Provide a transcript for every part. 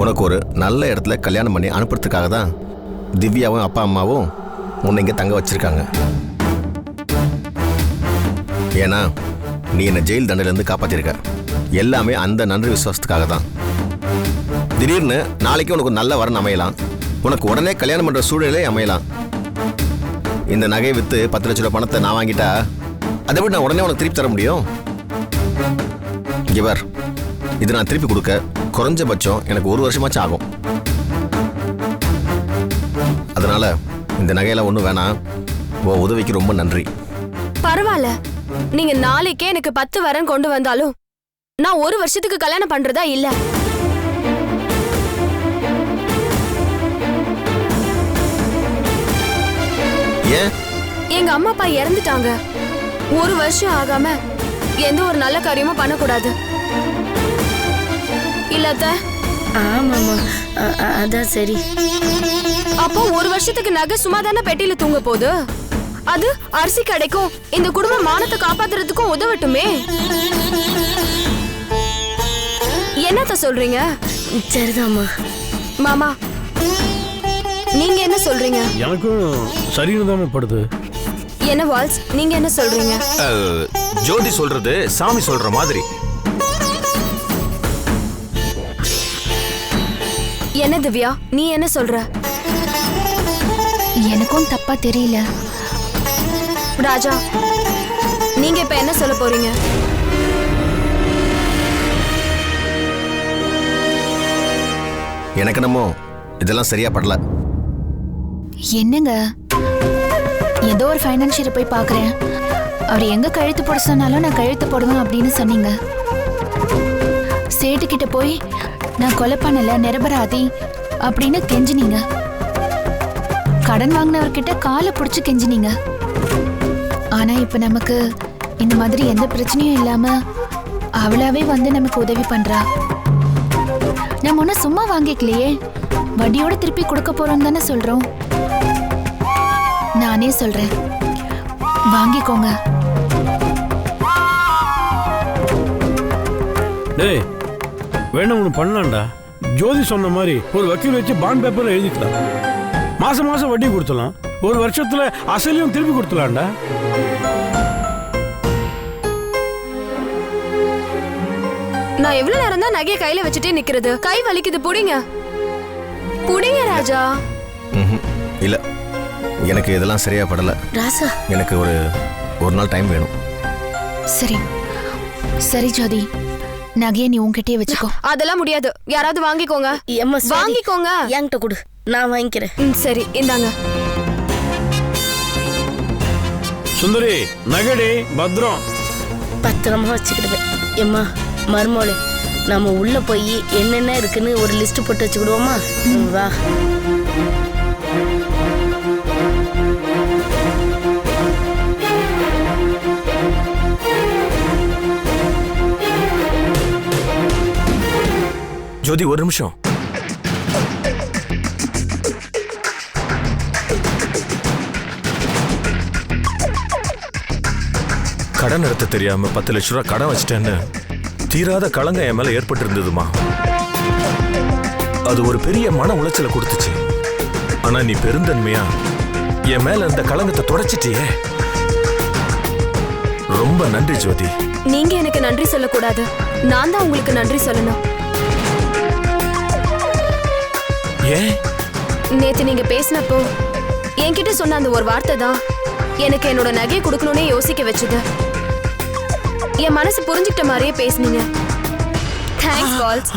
உனக்கு ஒரு நல்ல இடத்துல கல்யாணம் பண்ணி அனுப்புறதுக்காக தான் திவ்யாவும் அப்பா அம்மாவும் உன்னை இங்கே தங்க வச்சிருக்காங்க. ஏன்னா நீ என்னை ஜெயில் தண்டனையிலேருந்து காப்பாற்றிருக்க. எல்லாமே அந்த நன்றி விசுவாசத்துக்காக தான். திடீர்னு நாளைக்கு உனக்கு ஒரு நல்ல வரன் அமையலாம், உனக்கு உடனே கல்யாணம் பண்ணுற சூழ்நிலை அமையலாம். இந்த நகையை விற்று 10 லட்ச ரூபா பணத்தை நான் வாங்கிட்டா அதை விட நான் உடனே உனக்கு திருப்பி தர முடியும்? இவர் இது நான் திருப்பி கொடுக்க குறைஞ்சபட்சம் எனக்கு 1 வருஷமாச்சும் ஆகும். அதனால இந்த நகையெல்லாம் ஒன்றும் வேணாம். உன் உதவிக்கு ரொம்ப நன்றி. பரவாயில்ல, நீங்க நாளைக்கே எனக்கு 10 வரன் கொண்டு வந்தாலும் நான் 1 வருஷத்துக்கு கல்யாணம் பண்றதா இல்ல. ஏன்? எங்க அம்மா அப்பா இறந்துட்டாங்க. 1 வருஷம் ஆகாம எந்த ஒரு நல்ல காரியமும் பண்ணக்கூடாது இல்லத்த? ஆமாம்மா, அதான் சரி. அப்போ 1 வருஷத்துக்கு நகை சும்மாதானே பெட்டியில தூங்க போகுது. அது அரிசி கிடைக்கும், இந்த குடும்ப மானத்தை காப்பாத்துறதுக்கும் உதவட்டுமே. என்னத்த சொல்றீங்க? சரிதாம்மா. மாமா, நீங்க என்ன சொல்றீங்க? எனக்கும் சரின்னு படுது. என்ன வால்ஸ், நீங்க என்ன சொல்றீங்க? ஜோதி சொல்றது சாமி சொல்ற மாதிரி. என்ன திவ்யா, நீ என்ன சொல்ற? எனக்கும் தப்பா தெரியல. ராஜா, நீங்க இப்ப என்ன சொல்ல போறீங்க? எனக்கு என்னமோ இதெல்லாம் சரியா படல. என்னங்க, ஏதோ ஒரு ஃபைனான்சியரை போய் பார்க்குறேன், அவர் எங்க கழுத்து போட சொன்னாலும் நான் கழுத்து போடுவேன் அப்படின்னு சொன்னீங்க. சேட்டுக்கிட்ட போய் நான் கொலை பண்ணல, நிரபராதி அப்படின்னு கெஞ்சினீங்க. கடன் வாங்கினவர்கிட்ட காலை பிடிச்சி கெஞ்சினீங்க. ஆனா இப்ப நமக்கு இந்த மாதிரி எந்த பிரச்சனையும் இல்லாம அவளாவே வந்து நமக்கு உதவி பண்றா. நம்ம ஒன்னும் சும்மா வாங்கிக்கலையே, வட்டியோட திருப்பி கொடுக்க போறோம் தானே சொல்றோம். நானே சொல்றேன், வாங்கிக்கோங்க. டேய், வேணும் ஒன்று பண்ணலாம்டா. ஜோதி சொன்ன மாதிரி ஒரு வக்கீல் வச்சு பாண்ட் பேப்பர்ல எழுதிக்கலாம். மாசம் மாசம் வட்டி கொடுத்துலாம். 1 வருஷத்துல அசலையும் திருப்பி கொடுத்துலாம்டா. நான் எவ்வளவு நேரம் தான் நகையை கையில வச்சுட்டே நிக்கிறது? கை வலிக்குது, புடிங்க புடிங்க ராஜா. இல்ல, எனக்கு இதெல்லாம் சரியா படல. ராசா, எனக்கு ஒரு நாள் டைம் வேணும். சரி சரி ஜோதி, நகையை நீ உன்கிட்டயே வச்சுக்கோ. அதெல்லாம் முடியாது, யாராவது வாங்கிக்கோங்க. ஏம்மா, சரி. வாங்கிக்கோங்க. என்கிட்ட கொடு, நான் வாங்கிக்கிறேன். சரி, இந்தாங்க. சுந்தரி, நகடி பத்திரம். பத்திரமா வச்சுக்கிடுவேன். ஏம்மா மருமோளே, நம்ம உள்ள போய் என்னென்ன இருக்குன்னு ஒரு லிஸ்ட் போட்டு வச்சுக்கிடுவோமா? வா. ஜோதி, ஒரு நிமிஷம். கடன் நடத்த தெரியாம 10 லட்ச ரூபா கடன் வச்சிட்டேன்னு தீராத களங்க என் மேல ஏற்பட்டு இருந்ததுமா. அது ஒரு பெரிய மன உளைச்சலை கொடுத்துச்சு. ஆனா நீ பெருந்தன்மையா என் மேல இருந்த களங்கத்தை தொடச்சிட்டியே. ரொம்ப நன்றி ஜோதி. நீங்க எனக்கு நன்றி சொல்லக்கூடாது, நான் தான் உங்களுக்கு நன்றி சொல்லணும். ஏன்? நேத்து நீங்க பேசினப்போ என்கிட்ட சொன்ன அந்த ஒரு வார்த்தை தான் எனக்கு என்னோட நகையை கொடுக்கணும்னே யோசிக்க வச்சது. என் மனசு புரிஞ்சுக்கிட்ட மாதிரியே பேசுனீங்க. தேங்க்ஸ் வால்ஸ்.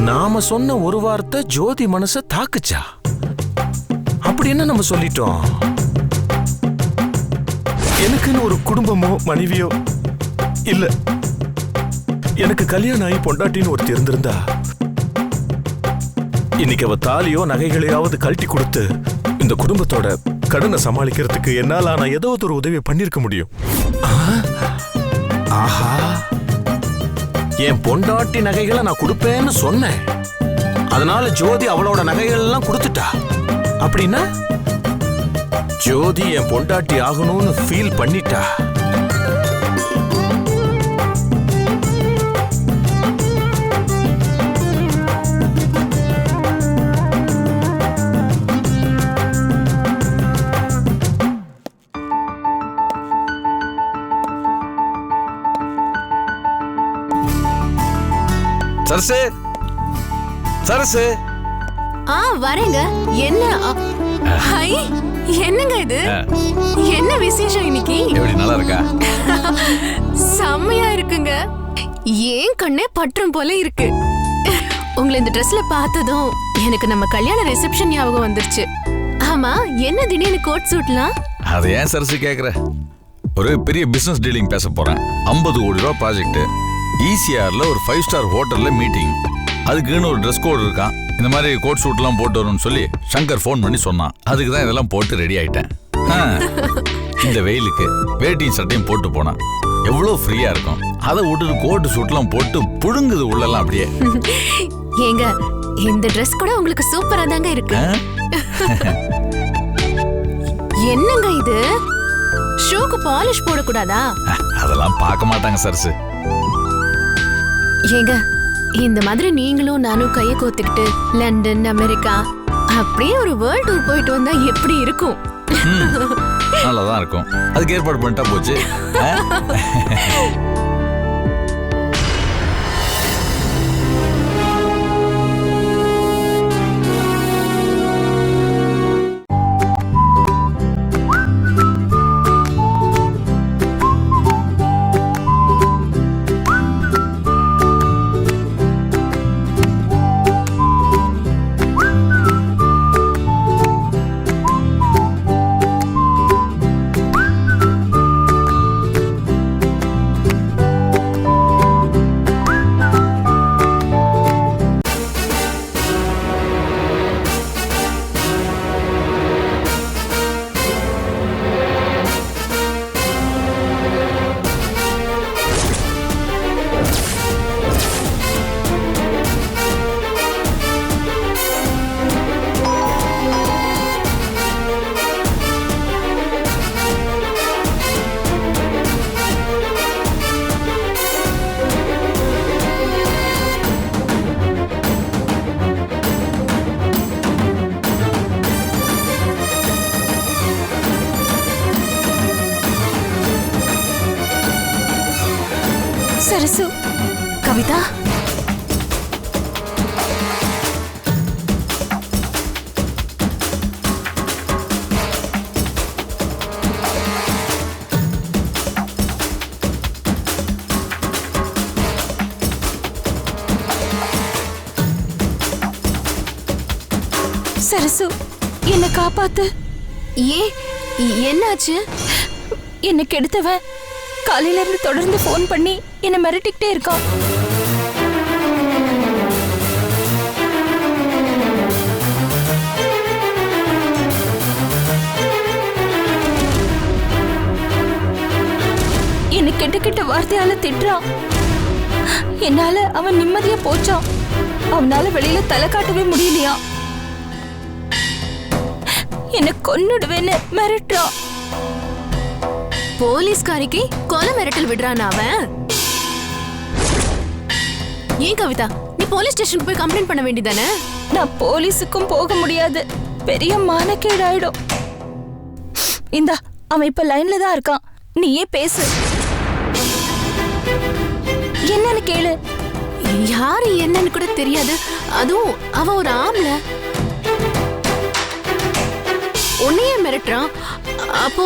நாம சொன்ன ஒரு வார்த்தை ஜோதி மனச தாக்குச்சா? அப்படின்னு நம்ம சொல்லிட்டோம். எனக்குன்னு ஒரு குடும்பமோ மனைவியோ இல்ல. எனக்கு கல்யாணம் ஆகி பொண்டாட்டின்னு ஒருத்தி இருந்திருந்தா இன்னைக்கு அவ தாலியோ நகைகளையாவது கழட்டி கொடுத்து இந்த குடும்பத்தோட கடனை சமாளிக்கிறதுக்கு என்னால நான் ஏதோ ஒரு உதவி பண்ணிருக்க முடியும். ஆஹா, என் பொண்டாட்டி நகைகளை நான் கொடுப்பேன்னு சொன்னேன். அதனால ஜோதி அவளோட நகைகள் எல்லாம் கொடுத்துட்டா. அப்படின்னா ஜோதி என் பொண்டாட்டி ஆகணும்னு ஃபீல் பண்ணிட்டா. சரசு, சரசு. வரேங்க. என்ன? ஹை, என்னங்க இது? என்ன விசேஷம் இன்னைக்கு? எப்படி நல்லா இருக்கா? செம்மையா இருக்குங்க. ஏன் கண்ணே பற்றும் போல இருக்கு. உங்களை இந்த ட்ரெஸ்ல பார்த்ததும் எனக்கு நம்ம கல்யாண ரிசப்ஷன் ஞாபகம் வந்துருச்சு. ஆமா, என்ன திடீர்னு கோட் சூட்லாம்? அதை ஏன் சரசு கேக்குற? ஒரு பெரிய பிசினஸ் டீலிங் பேச போறேன். 50 கோடி ரூபா ப்ராஜெக்ட். ECRல ஒரு 5 ஸ்டார் ஹோட்டல்ல மீட்டிங். அதுக்குன்னு ஒரு ட்ரெஸ் கோட் இருக்கான். இந்த மாதிரி கோட் சூட்லாம் போட்டு வரும்னு சொல்லி சங்கர் ஃபோன் பண்ணி சொன்னான். அதுக்கு தான் இதெல்லாம் போட்டு ரெடி ஆயிட்டேன். இந்த வெயிலுக்கு வேட்டியும் சட்டையும் போட்டு போனா எவ்வளவு ஃப்ரீயா இருக்கும். அதை விட்டுட்டு கோட் சூட்லாம் போட்டு புழுங்குது உள்ளலாம் அப்படியே. ஏங்க, இந்த ட்ரெஸ் கூட உங்களுக்கு சூப்பரா தாங்க இருக்கு. என்னங்க இது? ஷூக்கு பாலிஷ் போடக்கூடாதா? அதெல்லாம் பார்க்க மாட்டாங்க சரசு. ஏங்க, இந்த மாதிரி நீங்களும் நானும் கையை கோத்துக்கிட்டு லண்டன், அமெரிக்கா அப்படியே ஒரு வேர்ல்ட் டூர் போயிட்டு வந்தா எப்படி இருக்கும்? நல்லாதான் இருக்கும். அதுக்கு ஏற்பாடு பண்ணிட்டா போச்சு. சரசு, கவிதா, சரசு, என்ன காப்பாத்து. என்னாச்சு? என்ன கெடுத்தவன் காலையில இருந்து தொடர்ந்து போன் பண்ணி என்ன மிரட்டிக்கிட்டே இருக்கான். என்ன கெட்ட கெட்ட வார்த்தையால திட்டுறான். என்னால அவன் நிம்மதியா போச்சான். அவனால வெளியில தலை காட்டவே முடியலையா. என்ன கொன்னுடுவேன்னு மிரட்டுறான். போலீஸ்காரிக்கு கொலை மிரட்டல் விடுறான் அவன். ஏன் கவிதா, நீ போலீஸ் ஸ்டேஷனுக்கு போய் கம்ப்ளைண்ட் பண்ண வேண்டியதானே? நான் போலீஸுக்கும் போக முடியாது. பெரிய மானக்கேடாயிடும். இந்தா, அவன் இப்ப லைன்ல தான் இருக்கான். நீயே பேசு. என்னன்னு கேளு. யாரு என்னன்னு கூட தெரியாது. அதுவும் அவ ஒரு ஆம்பளை. உன்னையே மிரட்டுறான். அப்போ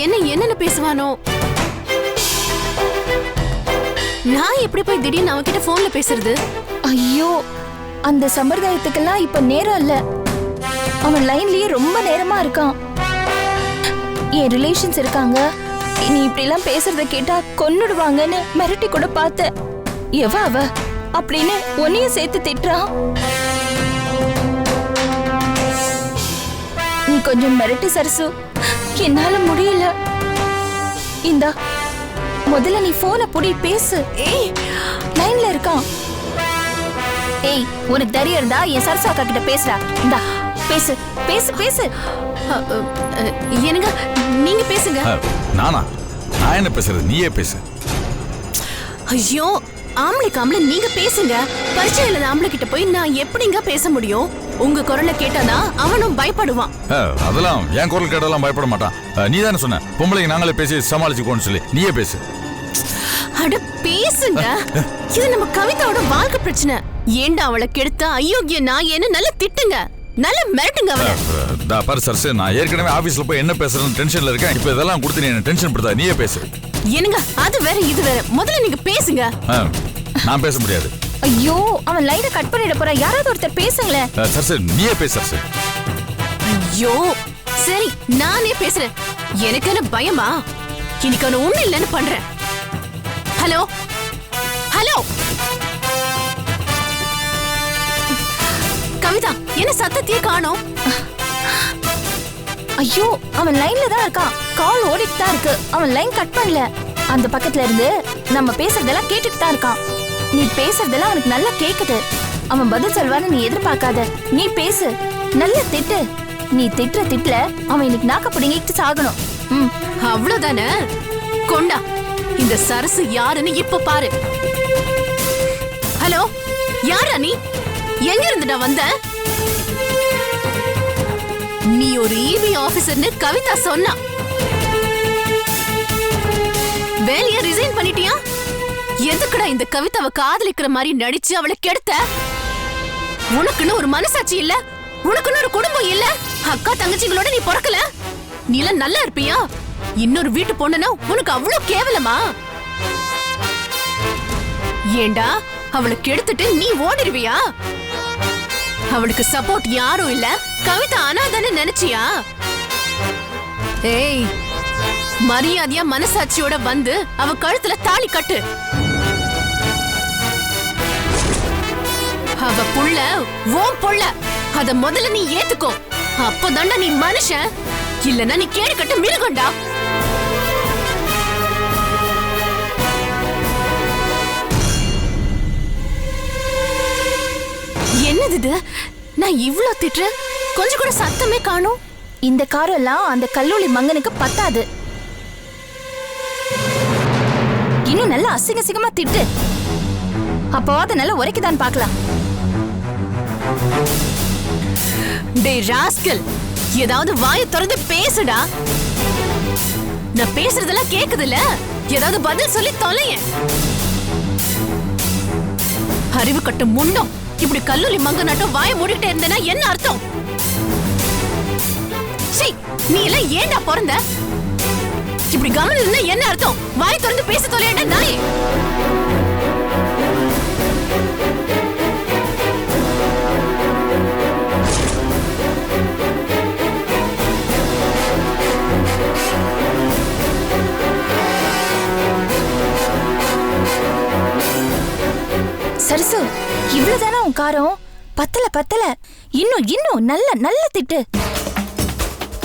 என்னன்னு பேசுவானோ? நான் எப்படி போய் திடீர்னு அவன்கிட்ட போன்ல பேசுறது? ஐயோ, அந்த சம்பிரதாயத்துக்கெல்லாம் இப்ப நேரம் இல்ல. அவன் லைன்லயே ரொம்ப நேரமா இருக்கான். என் ரிலேஷன்ஸ் இருக்காங்க. நீ இப்படி எல்லாம் பேசுறத கேட்டா கொன்னுடுவாங்கன்னு மிரட்டி கூட பார்த்த. எவ அவ அப்படின்னு உன்னையும் சேர்த்து திட்டுறான். நீ கொஞ்சம் மிரட்டு சரசு. என்னால முடியல. இந்தா, முதல்ல நீ போனை புடி, பேசு. ஏய், லைன்ல இருக்கான். ஏய், உனக்கு தைரியம் இருந்தா என் சரசு அக்கா கிட்ட பேசுறா. இந்தா. பேசு பேசு பேசு. என்னங்க நீங்க பேசுங்க. நானா? நான் என்ன பேசுறது? நீயே பேசு. ஐயோ, ஆம்பளைக்கு ஆம்பளை நீங்க பேசுங்க. பரிச்சயம் இல்லாத ஆம்பளை கிட்ட போய் நான் எப்படிங்க பேச முடியும்? உங்க குரலை கேட்டாதான் அவனும் பயப்படுவான். அதெல்லாம் என் குரல் கேட்டாலாம் பயப்பட மாட்டான். நீ தானே சொன்ன பொம்பளைக்கு நாங்களே பேசி சமாளிச்சுக்கோன்னு சொல்லி. நீயே பேசு. அட பேசுங்க. இது நம்ம கவிதாவோட வாழ்க்கை பிரச்சனை. ஏண்டா அவளை கெடுத்த அயோக்கிய நாயேன்னு நல்லா திட்டுங்க, நல்லா மிரட்டுங்க அவளை. பாரு சரசு, நான் ஏற்கனவே ஆபீஸ்ல போய் என்ன பேசுறேன்னு டென்ஷன்ல இருக்கேன். இப்ப இதெல்லாம் கொடுத்து நீ என்ன டென்ஷன் படுத்தா. நீயே பேசு. என்னங்க அது வேற இது வேற. முதல்ல நீங்க பேசுங்க. நான் பேச முடியாது. ஐயோ, அவன் லைனை கட் பண்ணிட போறா. யாராவது ஒருத்தர் பேசுங்களேன். சரசு நீயே பேசு சரசு. ஐயோ சரி, நானே பேசுறேன். எனக்கு என்ன பயமா? இன்னைக்கு அவனை ஒண்ணு இல்லைன்னு பண்றேன். ஹலோ ஹலோ கவிதா, என்ன சத்தத்தையே காணோம்? ஐயோ, அவன் லைன்ல தான் இருக்கான். கால் ஓடிட்டு தான் இருக்கு. அவன் லைன் கட் பண்ணல. அந்த பக்கத்துல இருந்து நம்ம பேசுறதெல்லாம் கேட்டுட்டு தான் இருக்கான். நீ பேசுறதெல்லாம் அவனுக்கு நல்லா கேக்குது. அவன் பதில் சொல்வான்னு நீ எதிர்பார்க்காத. நீ பேசு, நல்ல திட்டு. நீ திட்டுற திட்டுல அவன் இன்னைக்கு நாக்க பிடிங்கிட்டு சாகணும். அவ்வளவுதானே? கொண்டா, இந்த சரசு யாருன்னு இப்ப பாரு. ஹலோ, யாரா நீ? எங்க இருந்துடா வந்த? நீ ஒரு EB ஆபீசர்னு கவிதா சொன்னா. வேலைய ரிசைன் பண்ணிட்டியா? எதுக்குடா இந்த கவிதாவை காதலிக்கிற மாதிரி நடிச்சு அவளை கெடுத்த? உனக்குன்னு ஒரு மனசாட்சி இல்ல, உனக்குன்னு ஒரு குடும்பம் இல்ல, அக்கா தங்கச்சிங்களோட நீ பிறக்கல. நீ எல்லாம் நல்லா இருப்பியா? இன்னொரு வீட்டு பொண்ணுனா உனக்கு அவ்வளவு கேவலமா? ஏண்டா அவளை கெடுத்துட்டு நீ ஓடிடுவியா? அவளுக்கு சப்போர்ட் யாரும் இல்ல, கவிதா அனாதான்னு நினைச்சியா? ஏய், மரியாதையா மனசாட்சியோட வந்து அவ கழுத்துல தாலி கட்டு. அவ புள்ள ஓம் புள்ள, அத முதல்ல நீ ஏத்துக்கோ. அப்போதாண்டா நீ மனுஷன், இல்லன்னா நீ கேடு கட்டு மிருகண்டா. என்னது இது? நான் இவ்ளோ திட்டுறேன், கொஞ்சம் கூட சத்தமே காணோம். இந்த காரெல்லாம் அந்த கல்லூரி மங்கனுக்கு பத்தாது. இன்னும் நல்லா அசிங்க அசிங்கமா திட்டு. அப்பவாத நல்லா உரைக்குதான் பார்க்கலாம். டேய் ராஸ்கல், ஏதாவது வாயை திறந்து பேசுடா. நான் பேசுறதெல்லாம் கேக்குதுல, ஏதாவது பதில் சொல்லி தொலையேன். அறிவு கட்ட முண்டம், இப்படி கல்லூரி மங்க நாட்டம் வாயை மூடிக்கிட்டே இருந்தேன்னா என்ன அர்த்தம்? சீ, நீ எல்லாம் ஏண்டா பிறந்த? இப்படி கவனம் இருந்தா என்ன அர்த்தம்? வாய் திறந்து பேச தொலையேண்டா நாயே. சரசு, இவ்வளவுதானா உன் காரம்? பத்தல பத்தல, இன்னும் இன்னும் நல்ல நல்ல திட்டு.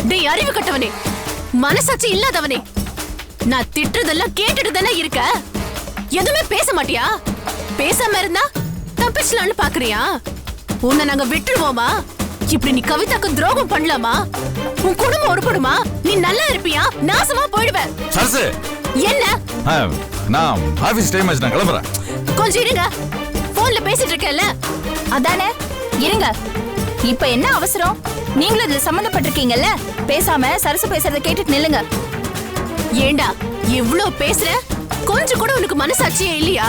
டேய் அறிவு கட்டவனே, மனசாட்சி இல்லாதவனே, நான் திட்டுறதெல்லாம் கேட்டுட்டு தானே இருக்க. எதுவுமே பேச மாட்டியா? பேசாம இருந்தா தப்பிச்சலான்னு பாக்குறியா? உன்னை நாங்க விட்டுருவோமா? இப்படி நீ கவிதாக்கு துரோகம் பண்ணலாமா? உன் குடும்பம் உருப்படுமா? நீ நல்லா இருப்பியா? நாசமா போயிடுவ. சரசு, என்ன? நான் ஆபீஸ் டைம் ஆச்சு, நான் கிளம்புறேன். கொஞ்சம் இருங்க, போன்ல பேசிட்டு இருக்கேன்ல. அதானே, இருங்க. இப்ப என்ன அவசரம்? நீங்களும் இதுல சம்பந்தப்பட்டிருக்கீங்கல்ல, பேசாம சரசு பேசுறத கேட்டுட்டு நில்லுங்க. ஏண்டா இவ்ளோ பேசுற? கொஞ்சம் கூட உனக்கு மனசாட்சியே இல்லையா?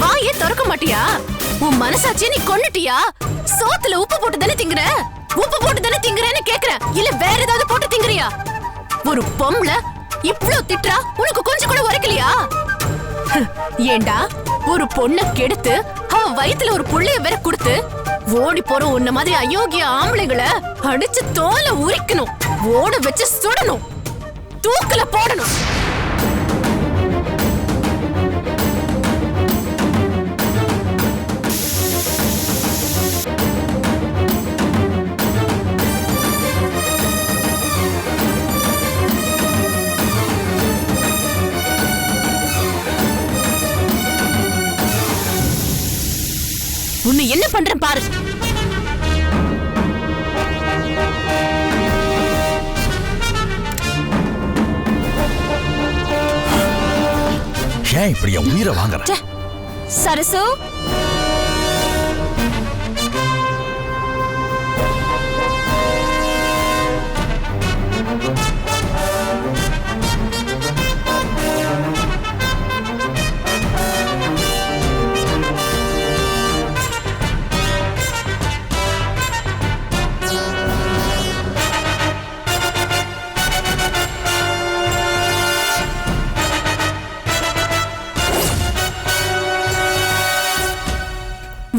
வாயே திறக்க மாட்டியா? உன் மனசாட்சியை நீ கொன்னுட்டியா? சோத்துல உப்பு போட்டு தானே திங்குற? உப்பு போட்டு தானே திங்குறேன்னு கேக்குறேன், இல்ல வேற ஏதாவது போட்டு திங்குறியா? ஒரு பொம்பளை இவ்ளோ திட்டுறா, உனக்கு கொஞ்சம் கூட உரைக்கலையா? ஏண்டா ஒரு பொண்ணை கெடுத்து அவ வயித்துல ஒரு புள்ளைய வேற கொடுத்து ஓடி போற உன்ன மாதிரி அயோக்கிய ஆம்பளைங்களை அடிச்சு தோலை உரிக்கணும், ஓட வச்சு சுடணும், தூக்கல போடணும். உன்னை என்ன பண்றேன் பாரு. ஏன் இப்படி என் உயிரை வாங்குற? சரசு,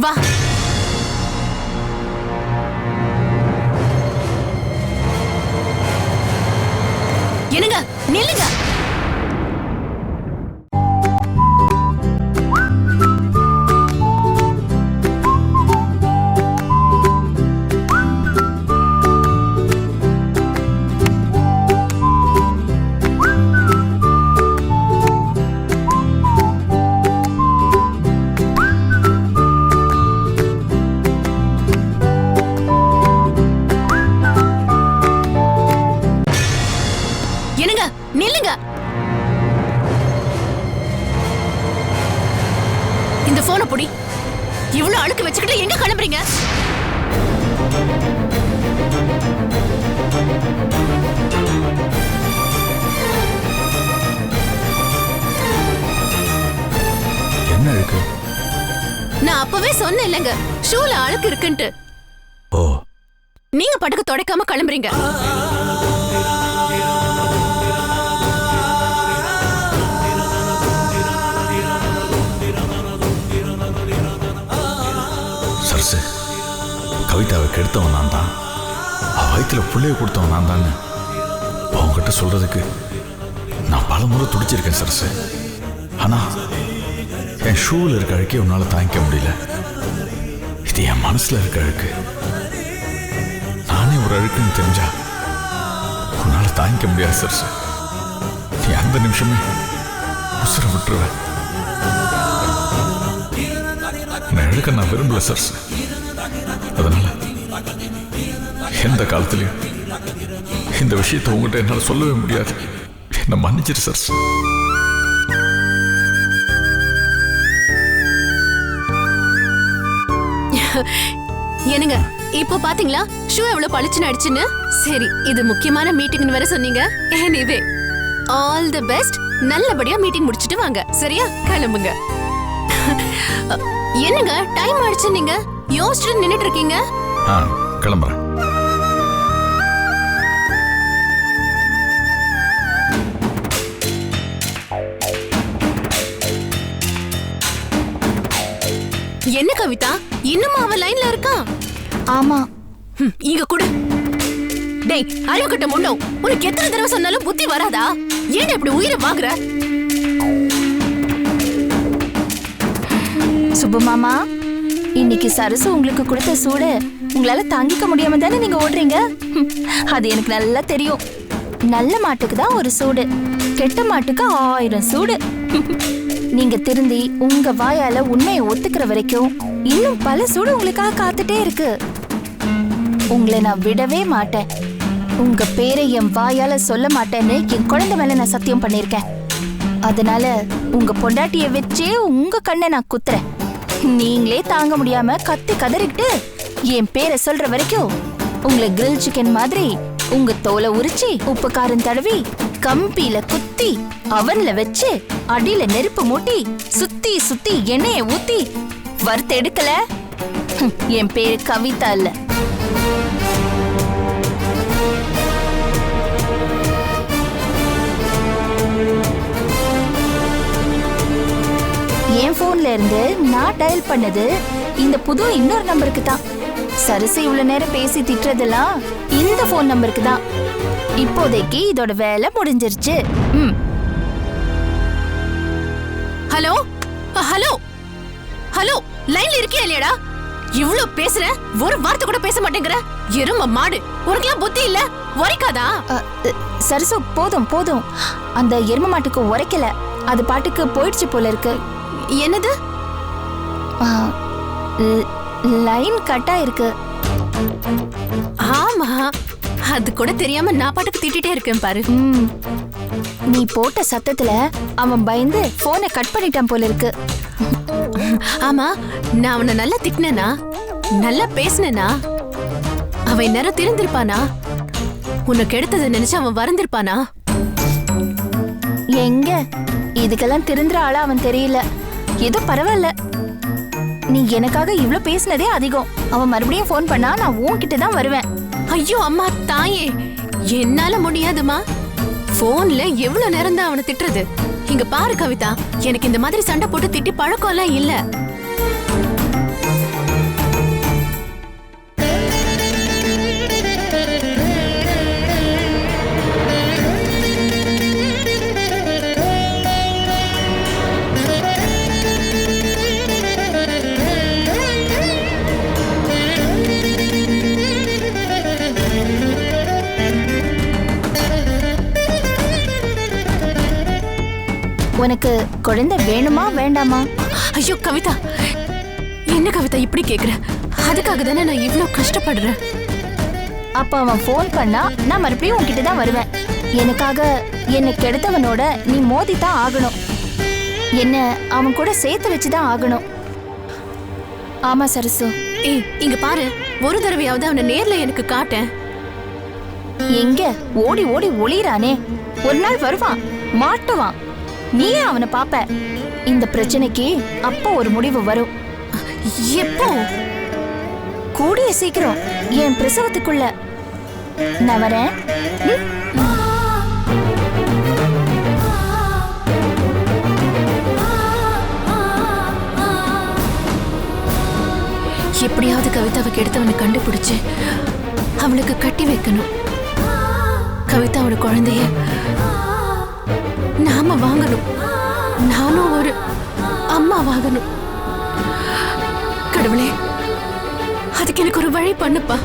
வா. என்னங்க, நில்லுங்க. நில்லுங்க. இந்த போனை புடி. இவ்வளவு அழுக்கு வச்சுக்கிட்டு எங்க கிளம்புறீங்க? என்ன இருக்கு? நான் அப்பவே சொன்னேன் இல்லங்க, ஷூல அழுக்கு இருக்குன்ட்டு. ஓ, நீங்க படுக்க துடைக்காம கிளம்புறீங்க. சரசு, கவிதாவை கெடுத்தவன் நான் தான். அவ வயிற்றுல பிள்ளைய கொடுத்தவன் நான் தானே. அவங்ககிட்ட சொல்றதுக்கு நான் பல முறை துடிச்சிருக்கேன் சரசு. ஆனா என் ஷூவில் இருக்க அழுக்கே உன்னால தாங்கிக்க முடியல. இது என் மனசுல இருக்க அழுக்கு. நானே ஒரு அழுக்குன்னு தெரிஞ்சா உன்னால தாங்கிக்க முடியாது சரசு. நீ அந்த நிமிஷமே உசுர விட்டுருவேன். அழுக்க நான் விரும்பல சரசு. அதனால எந்த காலத்திலையும் இந்த விஷயத்தை உங்ககிட்ட என்னால சொல்லவே முடியாது. என்ன மன்னிச்சிரு சரசு. என்னங்க, இப்போ பாத்தீங்களா ஷூ எவ்வளவு பளிச்சுன்னு அடிச்சுன்னு? சரி, இது முக்கியமான மீட்டிங்னு வேற சொன்னீங்க. Anyway, all the best. நல்லபடியா மீட்டிங் முடிச்சிட்டு வாங்க. சரியா? கிளம்புங்க. என்னங்க, டைம் ஆயிடுச்சு. நீங்க யோசிச்சுட்டு நின்னுட்டு இருக்கீங்க. கிளம்புறேன். என்ன கவிதா, இன்னும் அவ லைன்ல இருக்கா? ஆமா. இங்க கூட. டேய், அறிவு கட்ட முன்னோ, உனக்கு எத்தனை தடவை சொன்னாலும் புத்தி வராதா? ஏன் இப்படி உயிரை வாங்குற? சுப்பு மாமா, இன்னைக்கு சரசு உங்களுக்கு கொடுத்த சூடு உங்களால தாங்கிக்க முடியாம தானே நீங்க ஓடுறீங்க. அது எனக்கு நல்லா தெரியும். நல்ல மாட்டுக்கு தான் ஒரு சூடு, கெட்ட மாட்டுக்கு 1000 சூடு. நீங்க திருந்தி உங்க வாயால உண்மையை ஒத்துக்கிற வரைக்கும் இன்னும் பல சூடு உங்களுக்காக காத்துட்டே இருக்கு. உங்களை நான் விடவே மாட்டேன். உங்க பேரை என் வாயால சொல்ல மாட்டேன்னு என் குழந்தை மேல நான் சத்தியம் பண்ணிருக்கேன். அதனால உங்க பொண்டாட்டிய வச்சே உங்க கண்ணை நான் குத்துறேன். நீங்களே தாங்க முடியாம கத்தி கதறிக்கிட்டு என் பேரை சொல்ற வரைக்கும் உங்களை கிரில் சிக்கன் மாதிரி உங்க தோலை உரிச்சு உப்பு காரம் தடவி கம்பியில குத்தி அவன்ல வச்சு அடியில நெருப்பு மூட்டி சுத்தி சுத்தி எண்ணெய ஊத்தி வறுத்து எடுக்கல. என் பேரு கவிதா இல்ல. என் போன்ல இருந்து நான் டயல் பண்ணது இந்த புது இன்னொரு நம்பருக்கு தான். சரசு இவ்வளவு நேரம் பேசி திட்டுறதெல்லாம் இந்த போன் நம்பருக்கு தான். இப்போதைக்கு இதோட வேலை முடிஞ்சிருச்சு. ஹலோ ஹலோ ஹலோ, லைன்ல இருக்கியா இல்லையடா? இவ்ளோ பேசுற, ஒரு வார்த்தை கூட பேச மாட்டேங்கிற. எரும மாடு, உனக்குலாம் புத்தி இல்ல? உரைக்காதா? சரசு, போதும் போதும். அந்த எரும மாட்டுக்கு உரைக்கல, அது பாட்டுக்கு போயிடுச்சு போல இருக்கு. என்னது? லைன் கட் ஆயிருக்கு. ஆமா, அது கூட தெரியாம நான் பாட்டுக்கு திட்டிட்டே இருக்கேன் பாரு. நீ போட்ட சத்தத்துல அவன் பயந்து போனை கட் பண்ணிட்டான் போல இருக்கு. ஆமா, நான் அவனை நல்லா திட்டினேனா, நல்லா பேசினேனா, அவன் நேரம் திருந்திருப்பானா? உனக்கு எடுத்ததை நினைச்சு அவன் வருந்திருப்பானா? எங்க இதுக்கெல்லாம் திருந்துற ஆளா அவன் தெரியல. ஏதோ பரவாயில்ல, நீ எனக்காக இவ்ளோ பேசினதே அதிகம். அவன் மறுபடியும் ஃபோன் பண்ணா நான் உன்கிட்ட தான் வருவேன். ஐயோ அம்மா தாயே, என்னால முடியாதுமா. போன்ல எவ்வளவு நேரம் தான் அவனை திட்டுறது? இங்க பாரு கவிதா, எனக்கு இந்த மாதிரி சண்டை போட்டு திட்டி பழக்கம் எல்லாம் இல்ல. உனக்கு குழந்தை வேணுமா வேண்டாமா? ஐயோ கவிதா, என்ன கவிதா இப்படி கேக்குற? அதுக்காக தானே நான் இவ்ளோ கஷ்டப்படுறேன். அப்ப அவன் ஃபோன் பண்ணா நான் மறுபடியும் உன்கிட்ட தான் வருவேன். எனக்காக என்னை கெடுத்தவனோட நீ மோதித்தான் ஆகணும். என்ன அவன் கூட சேர்த்து வச்சுதான் ஆகணும். ஆமா சரசு. ஏய் இங்க பாரு, ஒரு தடவையாவது அவனை நேர்ல எனக்கு காட்டேன். எங்க ஓடி ஓடி ஒளிறானே, ஒரு நாள் வருவான், மாட்டுவான், நீயே அவனை பாப்ப. இந்த பிரச்சனைக்கு அப்போ ஒரு முடிவு வரும். எப்போ? கூடிய சீக்கிரம், என் பிரசவத்துக்குள்ள. நான் வரேன். எப்படியாவது கவிதாவுக்கு எடுத்தவனை கண்டுபிடிச்சு அவளுக்கு கட்டி வைக்கணும். கவிதாவோட குழந்தைய நாம வாங்கணும். நானும் ஒரு அம்மா வாங்கணும். கடவுளே, அதுக்கு எனக்கு ஒரு வழி பண்ணுப்பா.